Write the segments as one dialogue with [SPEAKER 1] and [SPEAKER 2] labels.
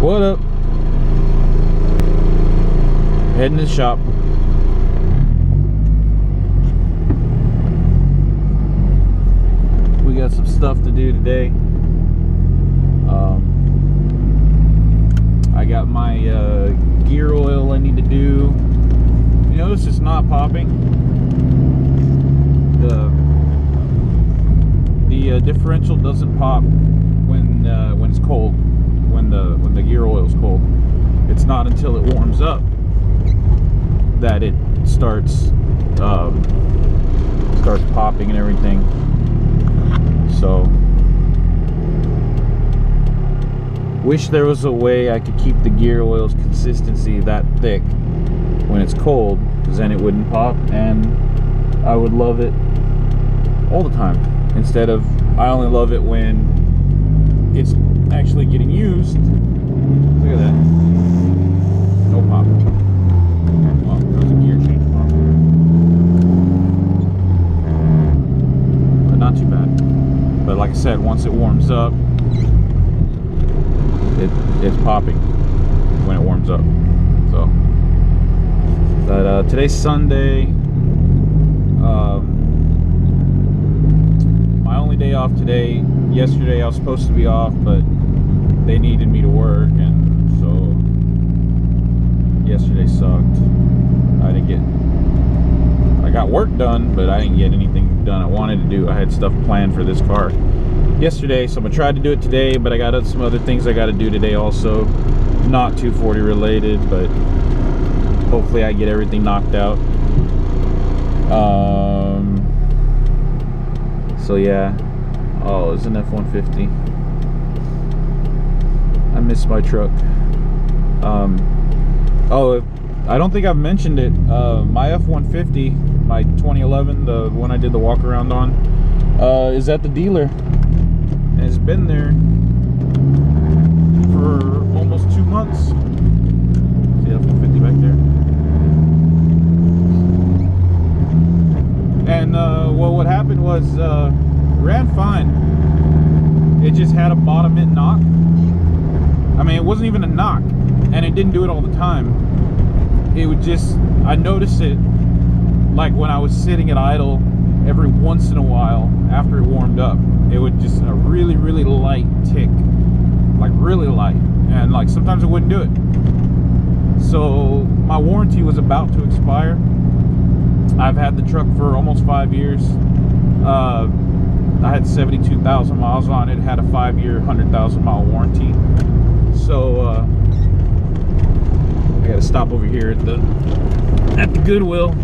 [SPEAKER 1] What up? Heading to the shop. We got some stuff to do today. I got my gear oil I need to do. You notice it's not popping. The differential doesn't pop when it's cold. When the gear oil is cold. It's not until it warms up that it starts popping and everything. So wish there was a way I could keep the gear oil's consistency that thick when it's cold, because then it wouldn't pop and I would love it all the time, instead of I only love it when it's actually getting used. Look at that. No pop. Well, there was a gear change pop. But not too bad. But like I said, once it warms up, it's popping when it warms up. So, but today's Sunday. My only day off today. Yesterday I was supposed to be off, but they needed me to work, and so yesterday sucked. I got work done, but I didn't get anything done I wanted to do. I had stuff planned for this car yesterday, so I'm gonna try to do it today, but I got some other things I got to do today also, not 240 related, but hopefully I get everything knocked out. So yeah. Oh, it's an F-150. I miss my truck. Oh, I don't think I've mentioned it. My F-150, my 2011, the one I did the walk around on, is at the dealer. And it's been there for almost 2 months. See the F-150 back there? And well, what happened was, ran fine. It just had a bottom end knock. I mean, it wasn't even a knock, and it didn't do it all the time. It would just, I noticed it like when I was sitting at idle every once in a while after it warmed up. It would just a really, really light tick, like really light, and like sometimes it wouldn't do it. So my warranty was about to expire. I've had the truck for almost 5 years. I had 72,000 miles on it. It had a 5-year, 100,000 mile warranty. So I gotta stop over here at the Goodwill.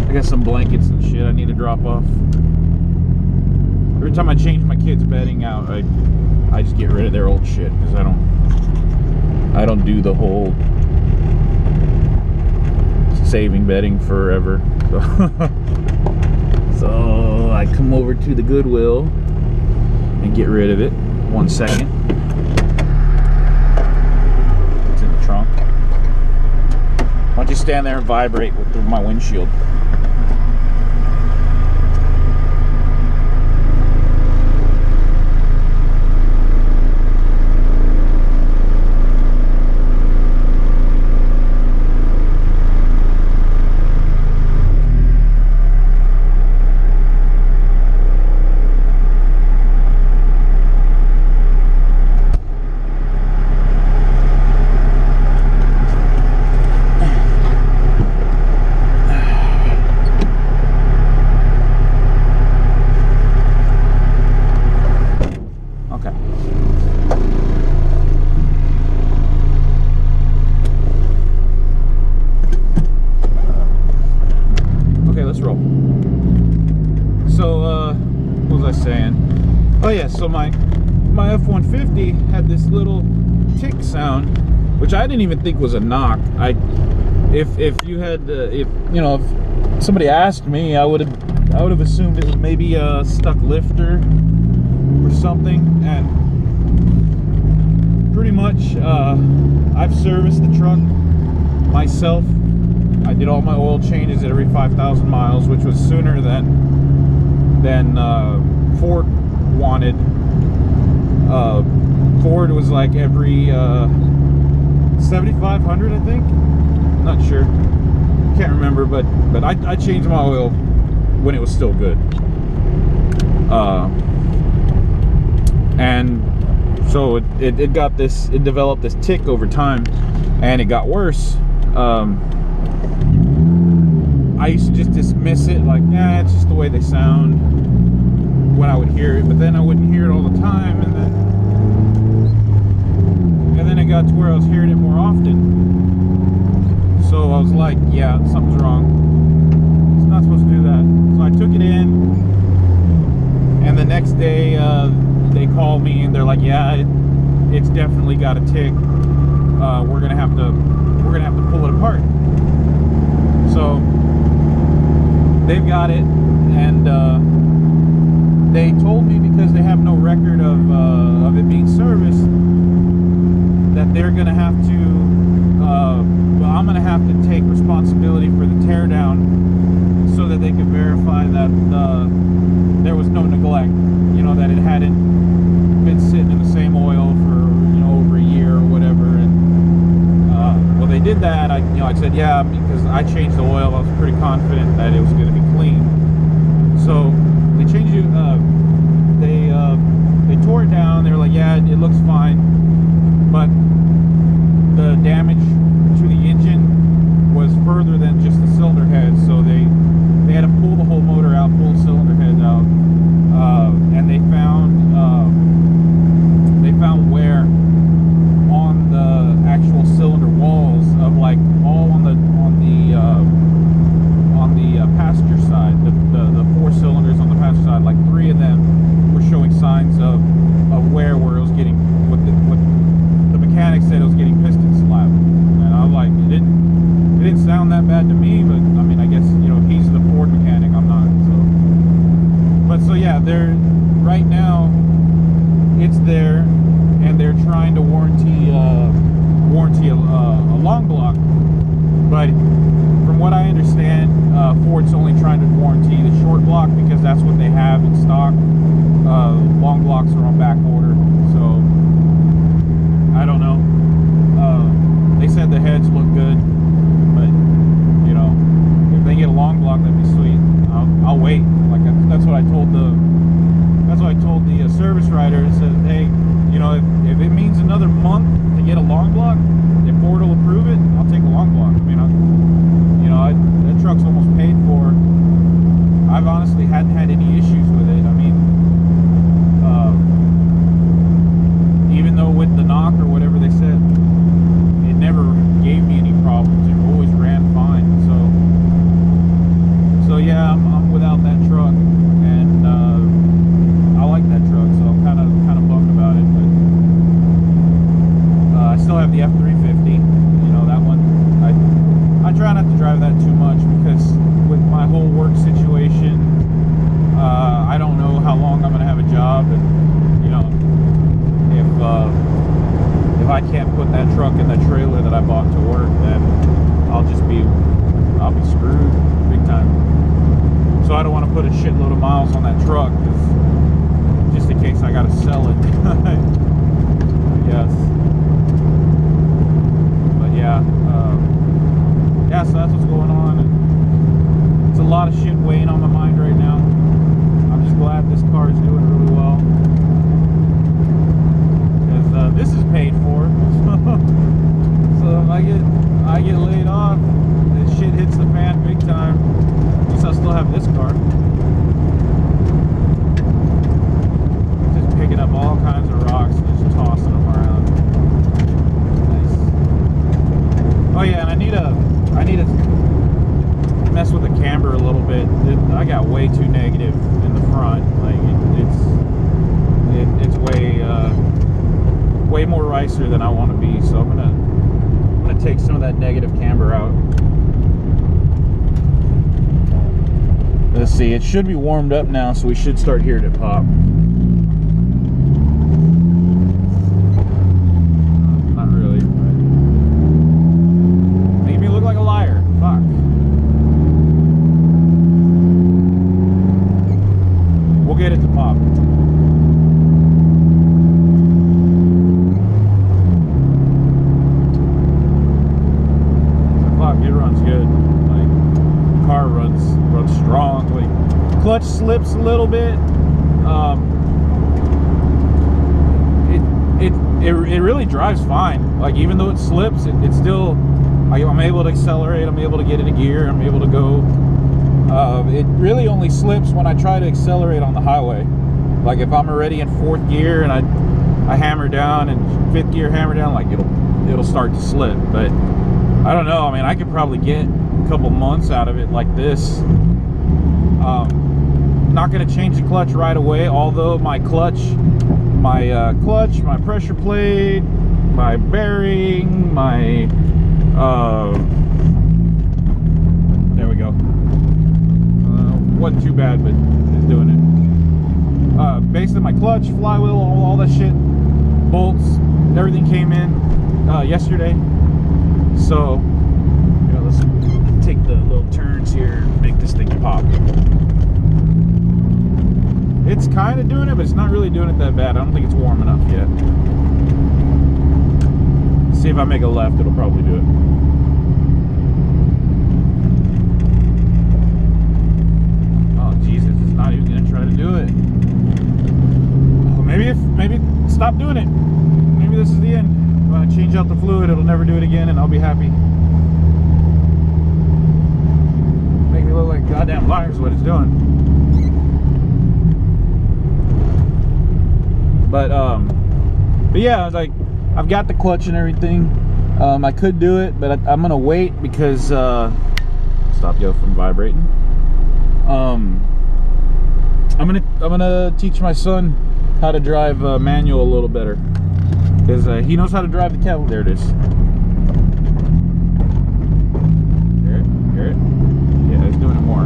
[SPEAKER 1] I got some blankets and shit I need to drop off. Every time I change my kids' bedding out, I just get rid of their old shit, because I don't do the whole saving bedding forever. So I come over to the Goodwill and get rid of it. 1 second. It's in the trunk. Why don't you stand there and vibrate with my windshield? Oh yeah, so my F-150 had this little tick sound, which I didn't even think was a knock. If somebody asked me, I would have assumed it was maybe a stuck lifter or something. And pretty much, I've serviced the truck myself. I did all my oil changes at every 5,000 miles, which was sooner than Ford wanted Ford was like every 7,500, I think. Not sure. Can't remember, but I changed my oil when it was still good. And so it got this, it developed this tick over time, and it got worse. I used to just dismiss it, like, yeah, it's just the way they sound when I would hear it, but then I wouldn't hear it all the time, and then it got to where I was hearing it more often. So I was like, yeah, something's wrong. It's not supposed to do that. So I took it in, and the next day they called me and they're like, yeah, it's definitely got a tick. We're gonna have to pull it apart. So they've got it, and they told me, because they have no record of it being serviced, that they're gonna have to well, I'm gonna have to take responsibility for the teardown, so that they can verify that there was no neglect, you know, that it hadn't been sitting in the same oil for, you know, over a year or whatever. And well, they did that. I said, yeah, because I changed the oil. I was pretty confident that it was going to be clean. So they changed it. They tore it down. They were like, yeah, it looks fine, but the damage to the engine was further than just the cylinder head. So they had to pull the whole motor out, pull the cylinder head out, and they found wear on the actual cylinder walls, of like all on the passenger side, the 4 cylinders on the passenger side, like 3 of them were showing signs of wear, where it was getting, what the mechanic said, it was getting piston slap. And I was like, it didn't sound that bad to me, but I mean, I guess, you know, he's the Ford mechanic, I'm not. So yeah, they're right now, it's there, and they're trying to warranty a long block. But from what I understand, Ford's only trying to warranty the short block, because that's what they have in stock. Long blocks are on back order, so I don't know. They said the heads look good, but you know, if they get a long block, that'd be sweet. I'll wait. Like, that's what I told the service writer. It said, hey, you know, if it means another month to get a long block, if Ford will approve it, I'll take a long block. I mean, that truck's almost paid for. I've honestly hadn't had any issues with it. I mean, even though with the knock or whatever they said, it never gave me any problems. It always ran fine. So yeah, I'm without that truck, and I like that truck, so I'm kind of bummed about it. But I still have the F350. You know, that one. I try not to drive that too much, because with my whole work situation, I don't know how long I'm gonna have a job, and you know, if I can't put that truck in the trailer that I bought to work, then I'll be screwed big time. So I don't want to put a shitload of miles on that truck, just in case I gotta sell it. Yes. But yeah, so that's what's going on. And it's a lot of shit weighing on my mind right now. I'm just glad this car is doing really well, because this is paid for. So if I get laid off, this shit hits the fan big time. At least I'll still have this car. Just picking up all kinds of rocks and just tossing them around. Nice. Oh yeah, and I need to mess with the camber a little bit. I got way too negative in the front. Like it's way more ricer than I want to be. So I'm gonna take some of that negative camber out. Let's see, it should be warmed up now, so we should start hearing it pop. Not really, but making me look like a liar. Fuck. We'll get it to pop. slips a little bit, it really drives fine. Like, even though it slips, it's still, I'm able to accelerate, I'm able to get into gear, I'm able to go. It really only slips when I try to accelerate on the highway. Like, if I'm already in 4th gear and I hammer down, and 5th gear hammer down, like, it'll start to slip. But I don't know, I mean, I could probably get a couple months out of it like this. Not going to change the clutch right away, although my clutch, my pressure plate, my bearing, my there we go. Wasn't too bad, but it's doing it. Basically, my clutch, flywheel, all that shit, bolts, everything came in yesterday. So, you know, let's take the little turns here and make this thing pop. It's kind of doing it, but it's not really doing it that bad. I don't think it's warm enough yet. See if I make a left, it'll probably do it. Oh Jesus, it's not even gonna try to do it. Oh, maybe stop doing it. Maybe this is the end. When I change out the fluid, it'll never do it again, and I'll be happy. Make me look like a goddamn liar is what it's doing. But yeah, like, I've got the clutch and everything. I could do it, but I'm gonna wait because stop yo from vibrating. I'm gonna teach my son how to drive manual a little better, because he knows how to drive the kettle. There it is. Hear it? Yeah, it's doing it more.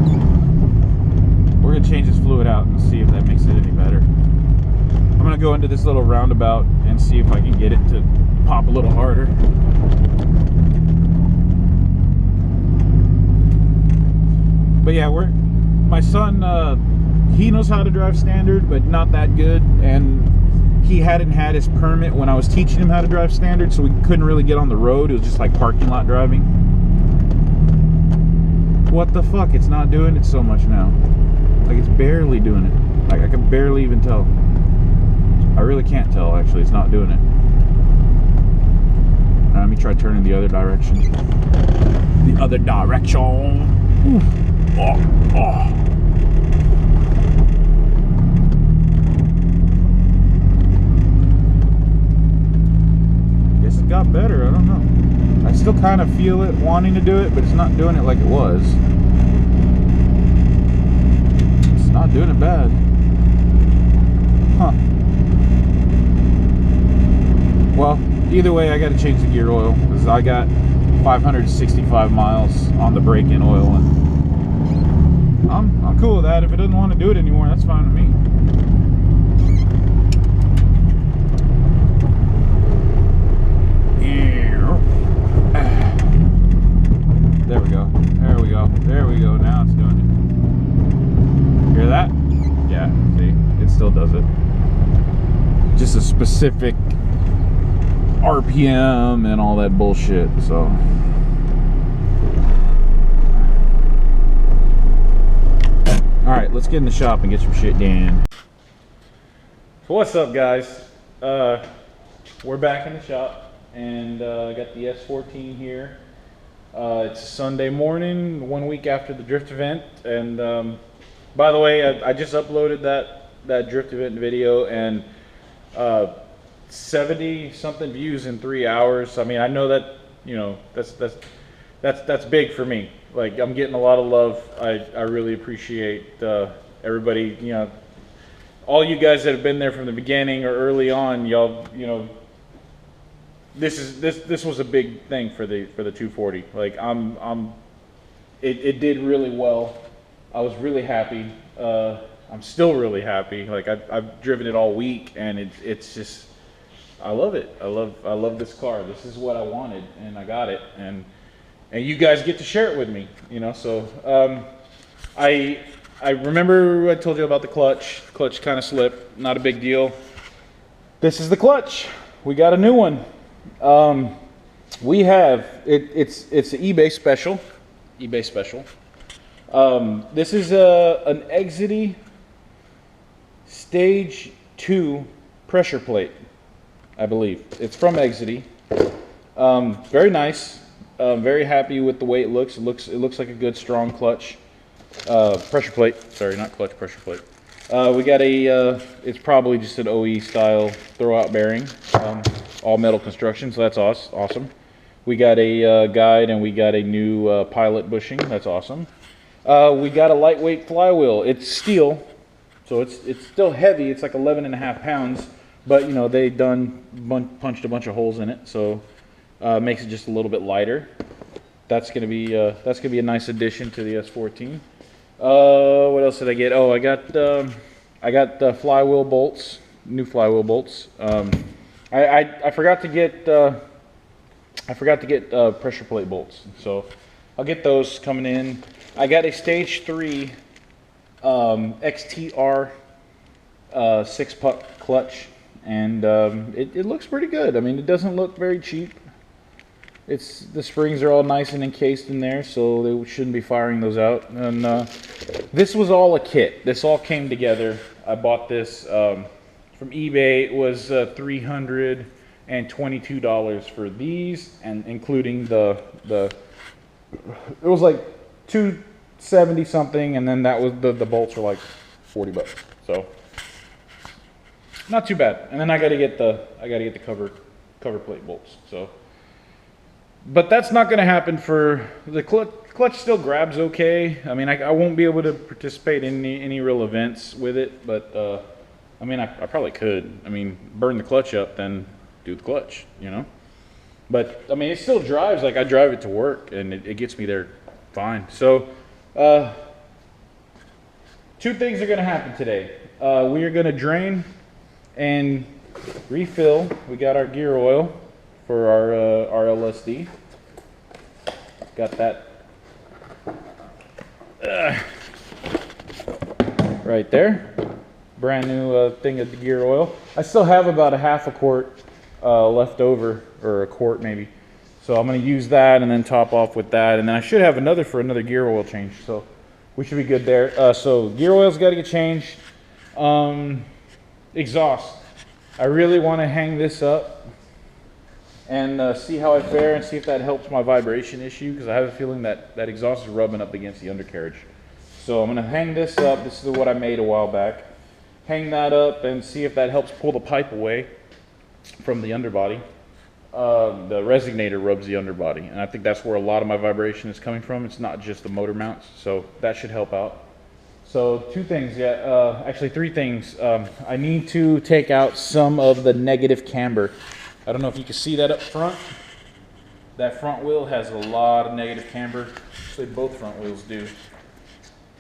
[SPEAKER 1] We're gonna change this fluid out and see if that makes it any better. I'm gonna go into this little roundabout and see if I can get it to pop a little harder. But yeah, my son, he knows how to drive standard, but not that good, and he hadn't had his permit when I was teaching him how to drive standard, so we couldn't really get on the road. It was just like parking lot driving. What the fuck? It's not doing it so much now. Like, it's barely doing it. Like, I can barely even tell. I really can't tell, actually. It's not doing it. Now, let me try turning the other direction. The other direction. Oh. Guess it got better. I don't know. I still kind of feel it wanting to do it, but it's not doing it like it was. It's not doing it bad. Huh. Well, either way, I got to change the gear oil, because I got 565 miles on the break-in oil, and I'm cool with that. If it doesn't want to do it anymore, that's fine with me. There we go. There we go. There we go. Now it's doing it. Hear that? Yeah. See, it still does it. Just a specific RPM and all that bullshit. So all right, let's get in the shop and get some shit done. So what's up, guys? We're back in the shop, and I got the S14 here. It's Sunday morning, 1 week after the drift event, and by the way, I just uploaded that drift event video, and 70 something views in 3 hours. I mean, I know that, you know, that's big for me. Like, I'm getting a lot of love. I really appreciate everybody, you know, all you guys that have been there from the beginning or early on. Y'all, you know, this was a big thing for the 240. Like, it did really well. I was really happy. I'm still really happy. Like, I've driven it all week, and it's just, I love it. I love this car. This is what I wanted, and I got it, and you guys get to share it with me, you know. So I remember I told you about the clutch. The clutch kind of slipped. Not a big deal. This is the clutch. We got a new one. We have it's an eBay special. This is an Exity stage 2 pressure plate, I believe. It's from Exity. Very nice. Very happy with the way it looks. It looks like a good strong clutch. Pressure plate. Sorry, not clutch, pressure plate. We got a, it's probably just an OE style throwout bearing. All metal construction, so that's awesome. We got a guide and we got a new pilot bushing. That's awesome. We got a lightweight flywheel. It's steel, so it's still heavy. It's like 11.5 pounds, but you know they punched a bunch of holes in it, so makes it just a little bit lighter. That's gonna be a nice addition to the S14. What else did I get? Oh, I got flywheel bolts, new flywheel bolts. I forgot to get pressure plate bolts, so I'll get those coming in. I got a stage 3 XTR 6-puck clutch, and it looks pretty good. I mean, it doesn't look very cheap. The springs are all nice and encased in there, so they shouldn't be firing those out. And this was all a kit. This all came together. I bought this from eBay. It was $322 for these, and including it was like $270 something, and then that was the bolts were like $40. So not too bad. And then I got to get the cover plate bolts. So. But that's not going to happen for the clutch. Still grabs okay. I mean, I won't be able to participate in any real events with it, but I mean, I probably could. I mean, burn the clutch up, then do the clutch, you know. But I mean, it still drives. Like I drive it to work, and it gets me there fine. So, 2 things are going to happen today. We are going to drain and refill. We got our gear oil for our LSD. Got that right there. Brand new thing of the gear oil. I still have about a half a quart left over, or a quart maybe. So I'm going to use that and then top off with that, and then I should have another for another gear oil change. So we should be good there. So gear oil's got to get changed. Exhaust. I really want to hang this up and see how I fare and see if that helps my vibration issue, because I have a feeling that exhaust is rubbing up against the undercarriage. So I'm going to hang this up. This is what I made a while back. Hang that up and see if that helps pull the pipe away from the underbody. The resonator rubs the underbody, and I think that's where a lot of my vibration is coming from. It's not just the motor mounts, so that should help out. So 2 things, yeah, actually 3 things. I need to take out some of the negative camber. I don't know if you can see that up front. That front wheel has a lot of negative camber. Actually, both front wheels do.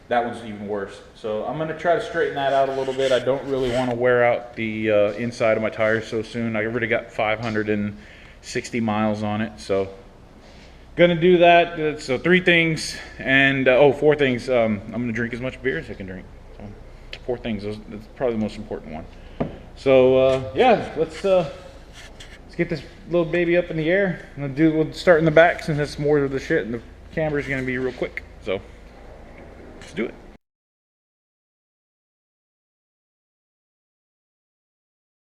[SPEAKER 1] That one's even worse. So I'm going to try to straighten that out a little bit. I don't really want to wear out the inside of my tires so soon. I already got 560 miles on it. So going to do that. So 3 things. And 4 things. I'm going to drink as much beer as I can drink. So 4 things. That's probably the most important one. So yeah, let's get this little baby up in the air. We'll start in the back, since that's more of the shit, and the camber's going to be real quick. So let's do it.